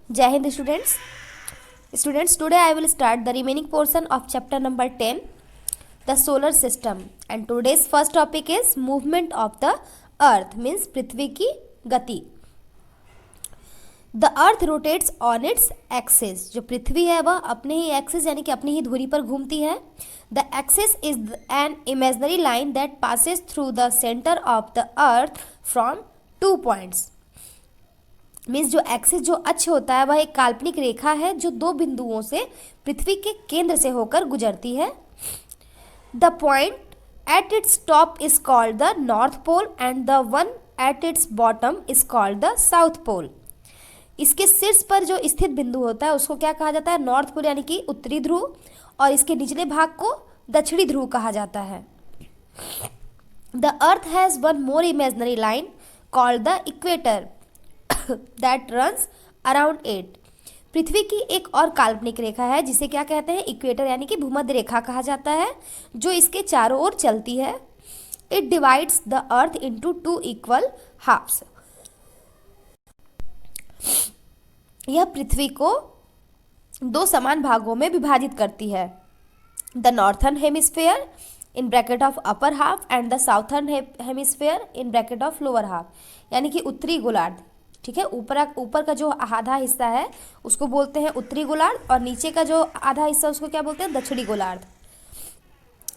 Jai Hind students. Students, today I will start the remaining portion of chapter number 10, the solar system. And today's first topic is movement of the earth, means पृथ्वी की गति. The earth rotates on its axis. जो पृथ्वी है वह अपने ही axis यानी कि अपनी ही धुरी पर घूमती है. The axis is an imaginary line that passes through the center of the earth from 2 points. Means जो एक्सिस जो अक्ष होता है वह एक काल्पनिक रेखा है जो 2 बिंदुओं से पृथ्वी के केंद्र से होकर गुजरती है. The point at its top is called the north pole and the one at its bottom is called the south pole. इसके शीर्ष पर जो स्थित बिंदु होता है उसको क्या कहा जाता है? नॉर्थ पोल यानी कि उत्तरी ध्रुव, और इसके निचले भाग को दक्षिणी ध्रुव कहा जाता है. The earth has one more imaginary line called the equator that runs around it. पृथ्वी की एक और काल्पनिक रेखा है जिसे क्या कहते हैं? इक्वेटर यानी कि भूमध्य रेखा कहा जाता है, जो इसके चारों ओर चलती है. It divides the earth into 2 equal halves. यह पृथ्वी को 2 समान भागों में विभाजित करती है. The northern hemisphere in bracket of upper half and the southern hemisphere in bracket of lower half. यानी कि उत्तरी गोलार्ध, ठीक है, ऊपर का जो आधा हिस्सा है उसको बोलते हैं उत्तरी गोलार्ध, और नीचे का जो आधा हिस्सा उसको क्या बोलते हैं? दक्षिणी गोलार्ध.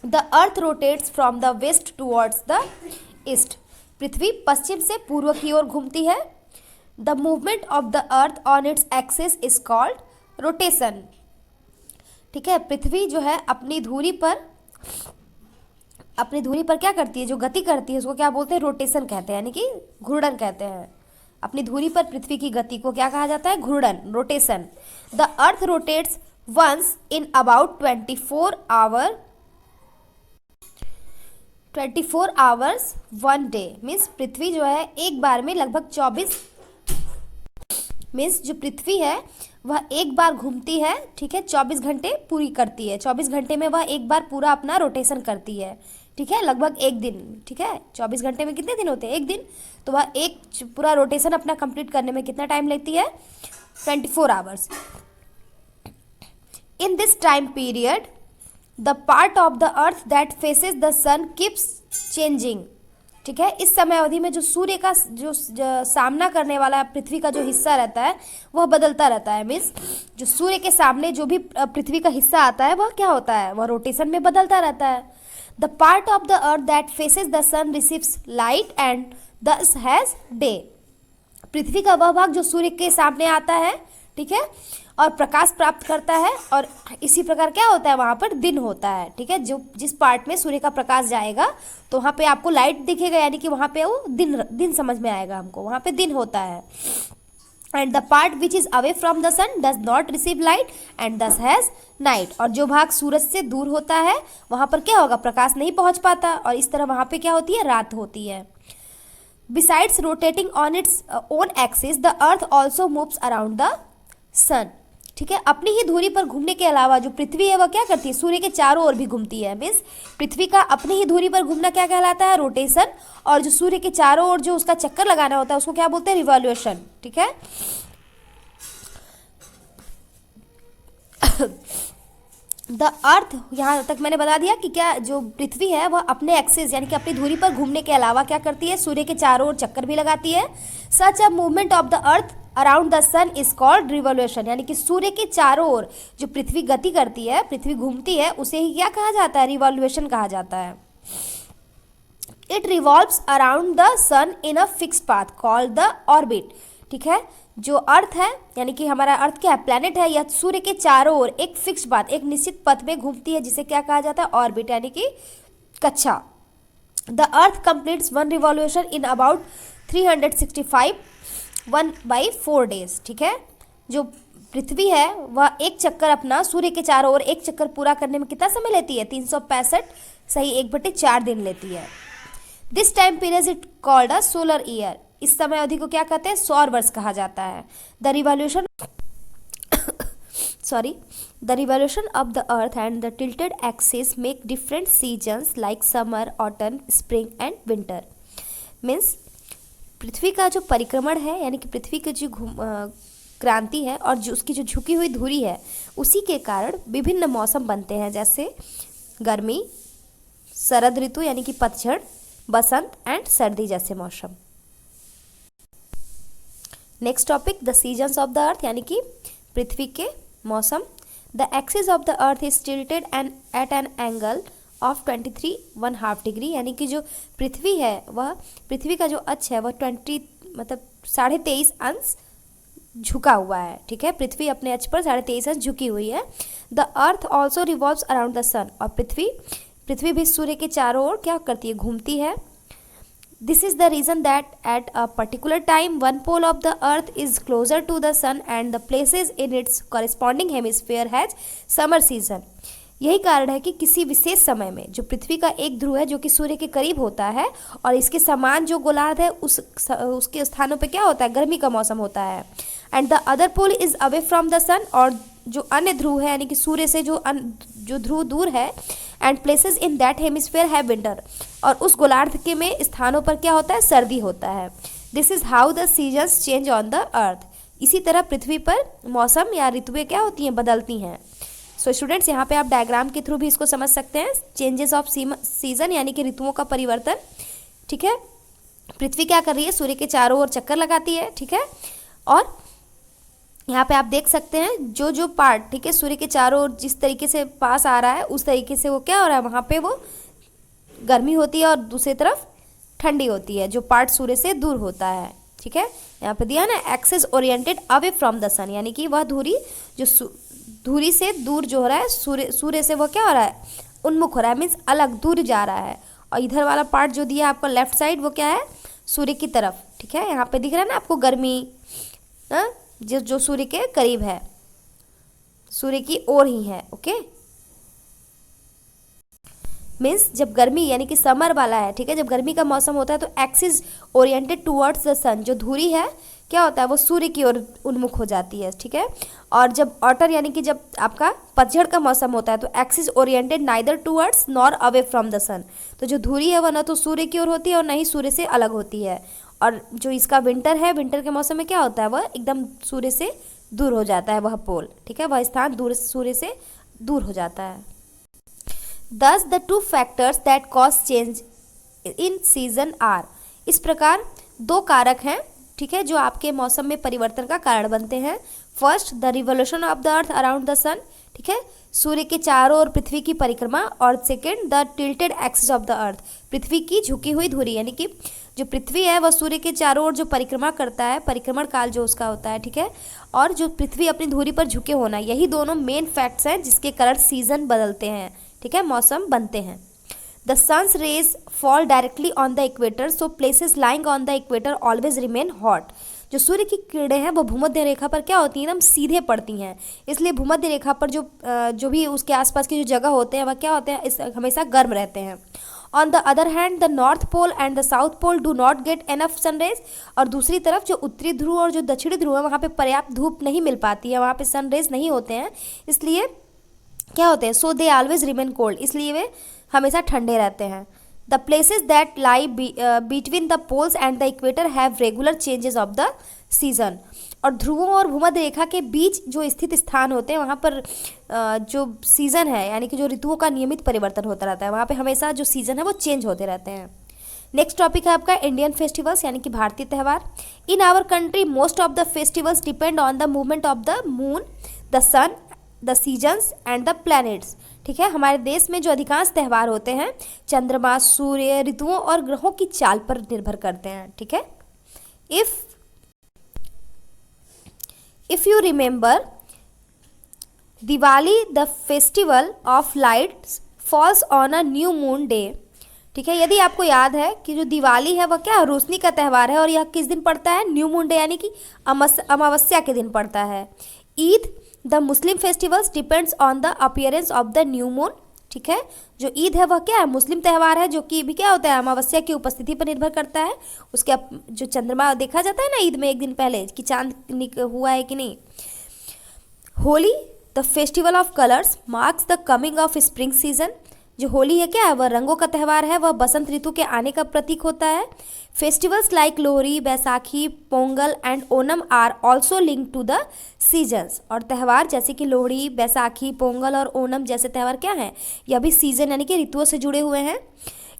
The earth rotates from the west towards the east. पृथ्वी पश्चिम से पूर्व की ओर घूमती है. The movement of the earth on its axis is called rotation. ठीक है, पृथ्वी जो है अपनी धुरी पर क्या करती है? जो गति करती है उसको क्या बोलते हैं? रोटेशन कहते हैं, यानी कि घूर्णन कहते हैं. अपनी धुरी पर पृथ्वी की गति को क्या कहा जाता है? घूर्णन, rotation. The earth rotates once in about 24 hours 1 day. Means पृथ्वी जो है एक बार में लगभग 24 मीन्स जो पृथ्वी है वह एक बार घूमती है, ठीक है, 24 घंटे पूरी करती है. 24 घंटे में वह एक बार पूरा अपना रोटेशन करती है, ठीक है, लगभग एक दिन. ठीक है, 24 घंटे में कितने दिन होते हैं? एक दिन. तो वह एक पूरा रोटेशन अपना कंप्लीट करने में कितना टाइम लेती है? 24 hours. In this time period the part of the earth that faces the sun keeps changing. ठीक है, इस समय अवधि में जो सूर्य का जो सामना करने वाला पृथ्वी का जो हिस्सा रहता है वह बदलता रहता है. मीन्स जो सूर्य के सामने जो भी पृथ्वी का हिस्सा आता है वह क्या होता है? वह रोटेशन में बदलता रहता है. The part of the earth that faces the sun receives light and thus has day. पृथ्वी का वह भाग जो सूर्य के सामने आता है, ठीक है, और प्रकाश प्राप्त करता है, और इसी प्रकार क्या होता है? वहाँ पर दिन होता है. ठीक है, जो जिस पार्ट में सूर्य का प्रकाश जाएगा तो वहाँ पे आपको लाइट दिखेगा, यानी कि वहाँ पे वो दिन समझ में आएगा हमको, वहाँ पे दिन होता है. And the part which is away from the sun does not receive light and thus has night. और जो भाग सूरज से दूर होता है वहाँ पर क्या होगा? प्रकाश नहीं पहुँच पाता, और इस तरह वहाँ पे क्या होती है? रात होती है. Besides rotating on its own axis the earth also moves around the sun. ठीक है, अपनी ही धुरी पर घूमने के अलावा जो पृथ्वी है वह क्या करती है? सूर्य के चारों ओर भी घूमती है. मीन्स पृथ्वी का अपनी ही धुरी पर घूमना क्या कहलाता है? रोटेशन. और जो सूर्य के चारों ओर जो उसका चक्कर लगाना होता है उसको क्या बोलते हैं? रिवॉल्यूशन. ठीक है, द अर्थ, यहाँ तक मैंने बता दिया कि क्या जो पृथ्वी है वह अपने एक्सिस यानी कि अपनी धुरी पर घूमने के अलावा क्या करती है? सूर्य के चारों ओर चक्कर भी लगाती है. Such a movement of the earth around the sun is called revolution. यानी कि सूर्य के चारों ओर जो पृथ्वी गति करती है, पृथ्वी घूमती है, उसे ही क्या कहा जाता है? रिवॉल्यूशन कहा जाता है. It revolves around the sun in a fixed path called the orbit. ठीक है, जो अर्थ है यानी कि हमारा अर्थ क्या है? प्लैनेट है. यह सूर्य के चारों ओर एक फिक्स्ड पाथ, एक निश्चित पथ में घूमती है, जिसे क्या कहा जाता है? ऑर्बिट यानी कि कक्षा. The earth completes 1 revolution in about 365 1/4 days. ठीक है, जो पृथ्वी है वह एक चक्कर अपना सूर्य के चारों ओर एक चक्कर पूरा करने में कितना समय लेती है? 365 सही 1/4 दिन लेती है. This time period it called a solar year. इस समय अवधि को क्या कहते हैं? सौर वर्ष कहा जाता है. The revolution of the earth and the tilted axis make different seasons like summer, autumn, spring and winter. Means पृथ्वी का जो परिक्रमण है यानी कि पृथ्वी के जो क्रांति है और जो उसकी जो झुकी हुई धुरी है उसी के कारण विभिन्न मौसम बनते हैं, जैसे गर्मी, शरद ऋतु यानी कि पतझड़, बसंत एंड सर्दी जैसे मौसम। Next topic, the seasons of the earth यानी कि पृथ्वी के मौसम। The axis of the earth is tilted and at an angle of 23½ degree, यानी कि जो पृथ्वी है वह, पृथ्वी का जो अक्ष है वह 23.5 अंश झुका हुआ है। ठीक है, पृथ्वी अपने अक्ष पर 23.5 अंश झुकी हुई है। The earth also revolves around the sun, और पृथ्वी भी सूर्य के चारों ओर क्या करती है, घूमती है। This is the reason that at a particular time one pole of the earth is closer to the sun and the places in its corresponding hemisphere has summer season. यही कारण है कि किसी विशेष समय में जो पृथ्वी का एक ध्रुव है जो कि सूर्य के करीब होता है और इसके समान जो गोलार्ध है उसके स्थानों पे क्या होता है, गर्मी का मौसम होता है। And the other pole is away from the sun, और जो अन्य ध्रुव है यानी कि सूर्य से जो ध्रुव दूर है, and places in that hemisphere है विंटर, और उस गोलार्ध के में स्थानों पर क्या होता है, सर्दी होता है। This is how the seasons change on the earth. इसी तरह पृथ्वी पर मौसम या ऋतुएं क्या होती हैं, बदलती हैं। सो स्टूडेंट्स, यहाँ पे आप डायग्राम के थ्रू भी इसको समझ सकते हैं, चेंजेस ऑफ सीजन यानी कि ऋतुओं का परिवर्तन। ठीक है, पृथ्वी क्या कर रही है, सूर्य के चारों ओर चक्कर लगाती है। ठीक है, और यहाँ पे आप देख सकते हैं जो जो पार्ट, ठीक है, सूर्य के चारों ओर जिस तरीके से पास आ रहा है उस तरीके से वो क्या हो रहा है, वहाँ पे वो गर्मी होती है और दूसरी तरफ ठंडी होती है जो पार्ट सूर्य से दूर होता है। ठीक है, यहाँ पे दिया ना, axis oriented away from the sun, यानी कि वह धुरी जो धुरी से दूर जो हो रहा है, सूर्य से वो क्या हो रहा है, उन्मुख हो रहा है, मीन्स अलग दूर जा रहा है। और इधर वाला पार्ट जो दिया है आपका लेफ्ट साइड वो क्या है, सूर्य की तरफ। ठीक है, यहाँ पे दिख रहा है ना आपको गर्मी, जो सूर्य के करीब है, सूर्य की ओर ही है। ओके, मीन्स जब गर्मी यानी कि समर वाला है, ठीक है, जब गर्मी का मौसम होता है तो axis oriented towards the sun, जो धुरी है क्या होता है, वो सूर्य की ओर उन्मुख हो जाती है। ठीक है, और जब ऑटर यानी कि जब आपका पतझड़ का मौसम होता है तो axis oriented neither towards nor away from the sun, तो जो धुरी है वह न तो सूर्य की ओर होती है और न ही सूर्य से अलग होती है। और जो इसका विंटर है, विंटर के मौसम में क्या होता है, वह एकदम सूर्य से दूर हो जाता है, वह पोल। ठीक है, वह स्थान सूर्य से दूर हो जाता है। Thus the two factors that cause change in season are, इस प्रकार दो कारक हैं, ठीक है, जो आपके मौसम में परिवर्तन का कारण बनते हैं। First, the revolution of the earth around the sun, ठीक है, सूर्य के चारों ओर पृथ्वी की परिक्रमा। और second, the tilted axis of the earth, पृथ्वी की झुकी हुई धुरी, यानी कि जो पृथ्वी है वह सूर्य के चारों ओर जो परिक्रमा करता है, परिक्रमण काल जो उसका होता है। ठीक है, और जो पृथ्वी अपनी धुरी पर झुके होना, यही दोनों मेन फैक्ट्स हैं जिसके कारण सीजन बदलते हैं। ठीक है, मौसम बनते हैं। The sun's rays fall directly on the equator, so places lying on the equator always remain hot. जो सूर्य की किरणें हैं वो भूमध्य रेखा पर क्या होती हैं, एकदम सीधे पड़ती हैं, इसलिए भूमध्य रेखा पर जो भी उसके आसपास की जो जगह होते हैं वह क्या होते हैं, हमेशा गर्म रहते हैं। On the other hand the north pole and the south pole do not get enough sunrays, और दूसरी तरफ जो उत्तरी ध्रुव और जो दक्षिणी ध्रुव है वहाँ पे पर्याप्त धूप नहीं मिल पाती है, वहाँ पे सनरेज नहीं होते हैं, इसलिए क्या होते हैं, so they always remain cold, इसलिए वे हमेशा ठंडे रहते हैं। The places that lie between the poles and the equator have regular changes of the season, और ध्रुवों और भूमध्य रेखा के बीच जो स्थित स्थान होते हैं वहाँ पर जो सीज़न है यानी कि जो ऋतुओं का नियमित परिवर्तन होता रहता है, वहाँ पे हमेशा जो सीज़न है वो चेंज होते रहते हैं। नेक्स्ट टॉपिक है आपका इंडियन फेस्टिवल्स यानी कि भारतीय त्यौहार। In our country most of the festivals depend on the movement of the moon, the sun, the seasons and the planets. ठीक है, हमारे देश में जो अधिकांश त्यौहार होते हैं चंद्रमा, सूर्य, ऋतुओं और ग्रहों की चाल पर निर्भर करते हैं। ठीक है, if you remember Diwali the festival of lights falls on a new moon day. ठीक है, यदि आपको याद है कि जो दिवाली है वह क्या है, रोशनी का त्यौहार है, और यह किस दिन पड़ता है, न्यू मून डे यानी कि अमावस्या के दिन पड़ता है। Eid the Muslim festivals depends on the appearance of the new moon. ठीक है, जो ईद है वह क्या है, मुस्लिम त्यौहार है जो कि भी क्या होता है, अमावस्या की उपस्थिति पर निर्भर करता है। उसके जो चंद्रमा देखा जाता है ना ईद में एक दिन पहले कि चांद हुआ है कि नहीं। Holi the festival of colours marks the coming of spring season. जो होली है क्या है, वह रंगों का त्यौहार है, वह बसंत ऋतु के आने का प्रतीक होता है। Festivals like Lohri, Baisakhi, Pongal and Onam are also link to the seasons. और त्यौहार जैसे कि लोहड़ी, बैसाखी, पोंगल और ओनम जैसे त्यौहार क्या हैं, यह भी सीजन यानी कि ऋतुओं से जुड़े हुए हैं।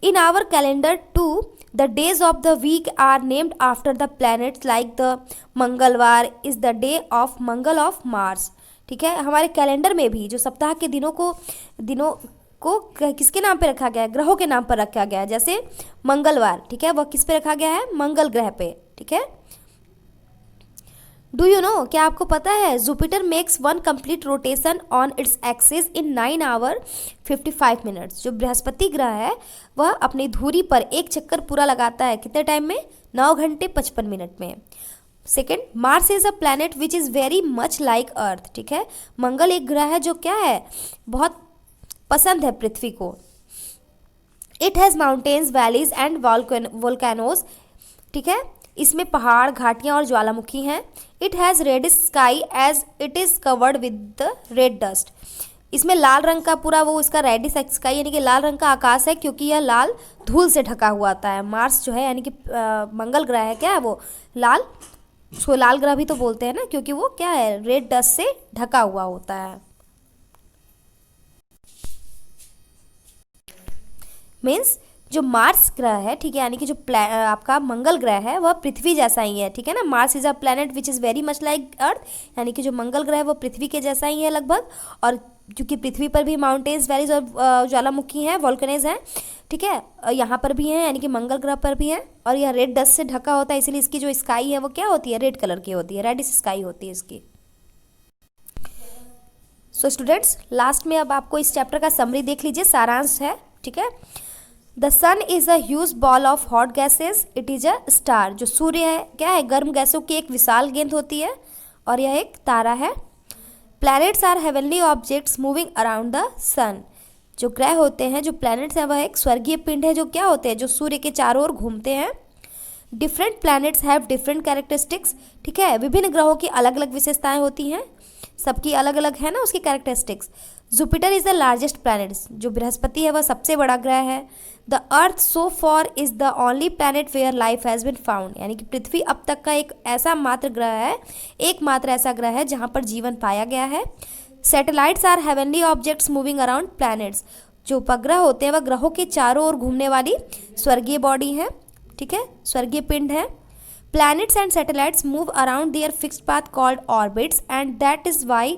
In our calendar to the days of the week are named after the planets like the मंगलवार is the day of Mangal of Mars. ठीक है, हमारे कैलेंडर में भी जो सप्ताह के दिनों को किसके नाम पे रखा गया है, ग्रहों के नाम पर रखा गया है। जैसे मंगलवार, ठीक है, वह किस पे रखा गया है, मंगल ग्रह पे। ठीक है, डू यू नो, क्या आपको पता है, Jupiter makes one complete rotation on its axis in 9 hour 55 minutes. जो बृहस्पति ग्रह है वह अपनी धुरी पर एक चक्कर पूरा लगाता है, कितने टाइम में, 9 घंटे 55 मिनट में। Second, Mars is a planet which is very much like earth. ठीक है, मंगल एक ग्रह है जो क्या है, बहुत पसंद है पृथ्वी को। It has mountains, valleys and volcanoes. ठीक है, इसमें पहाड़, घाटियाँ और ज्वालामुखी हैं। It has red sky as it is covered with the red dust. इसमें लाल रंग का पूरा वो इसका रेडिश स्काई यानी कि लाल रंग का आकाश है, क्योंकि यह लाल धूल से ढका हुआ आता है। मार्स जो है यानी कि मंगल ग्रह है क्या है, वो लाल, उसको लाल ग्रह भी तो बोलते हैं ना, क्योंकि वो क्या है, रेड डस्ट से ढका हुआ होता है। मीन्स जो मार्स ग्रह है, ठीक है, यानी कि जो आपका मंगल ग्रह है वह पृथ्वी जैसा ही है। ठीक है ना, Mars is a planet which is very much like earth, यानी कि जो मंगल ग्रह है वो पृथ्वी के जैसा ही है लगभग। और क्योंकि पृथ्वी पर भी माउंटेन्स, वैलीज और ज्वालामुखी हैं, वोल्केनेज हैं, ठीक है, यहाँ पर भी हैं, यानी कि मंगल ग्रह पर भी है। और यह रेड डस्ट से ढका होता है, इसीलिए इसकी जो स्काई है वो क्या होती है, रेड कलर की होती है, रेडिश स्काई होती है इसकी। सो स्टूडेंट्स, लास्ट में अब आपको इस चैप्टर का समरी देख लीजिए, सारांश है। ठीक है, the sun is a huge ball of hot gases, it is a star. जो सूर्य है क्या है, गर्म गैसों की एक विशाल गेंद होती है और यह एक तारा है। Planets are heavenly objects moving around the sun. जो ग्रह होते हैं, जो प्लैनेट्स हैं, वह एक स्वर्गीय पिंड है जो क्या होते हैं, जो सूर्य के चारों ओर घूमते हैं। Different planets have different characteristics. ठीक है, विभिन्न ग्रहों की अलग अलग विशेषताएं होती हैं, सबकी अलग अलग है ना उसकी characteristics. Jupiter is the largest planet. जो बृहस्पति है वह सबसे बड़ा ग्रह है। The earth so far is the only planet where life has been found. यानी कि पृथ्वी अब तक का एक ऐसा मात्र ग्रह है, एकमात्र ऐसा ग्रह है जहाँ पर जीवन पाया गया है। Satellites are heavenly objects moving around planets. जो उपग्रह होते हैं वह ग्रहों के चारों ओर घूमने वाली स्वर्गीय बॉडी है। ठीक है, स्वर्गीय पिंड है। Planets and satellites move around their fixed path called orbits and that is why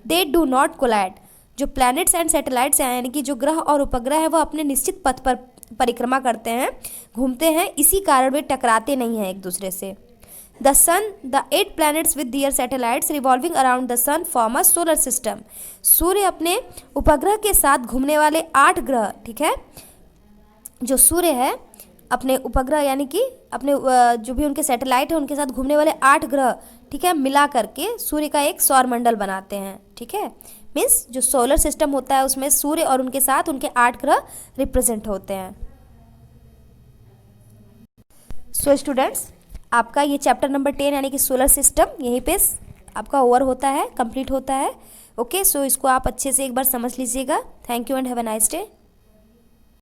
they do not collide. जो planets and satellites हैं, यानी कि जो ग्रह और उपग्रह है, वो अपने निश्चित पथ पर परिक्रमा करते हैं, घूमते हैं, इसी कारण वे टकराते नहीं हैं एक दूसरे से। The sun, the 8 planets with their satellites revolving around the sun form a solar system. सूर्य अपने उपग्रह के साथ घूमने वाले 8 ग्रह, ठीक है, जो सूर्य है अपने उपग्रह यानी कि अपने जो भी उनके सैटेलाइट है उनके साथ घूमने वाले 8 ग्रह, ठीक है, मिला करके सूर्य का एक सौर मंडल बनाते हैं। ठीक है, मीन्स जो सोलर सिस्टम होता है उसमें सूर्य और उनके साथ उनके 8 ग्रह रिप्रेजेंट होते हैं। सो स्टूडेंट्स, आपका ये चैप्टर नंबर 10 यानी कि सोलर सिस्टम यहीं पे आपका ओवर होता है, कंप्लीट होता है। ओके, सो इसको आप अच्छे से एक बार समझ लीजिएगा। Thank you and have a nice day.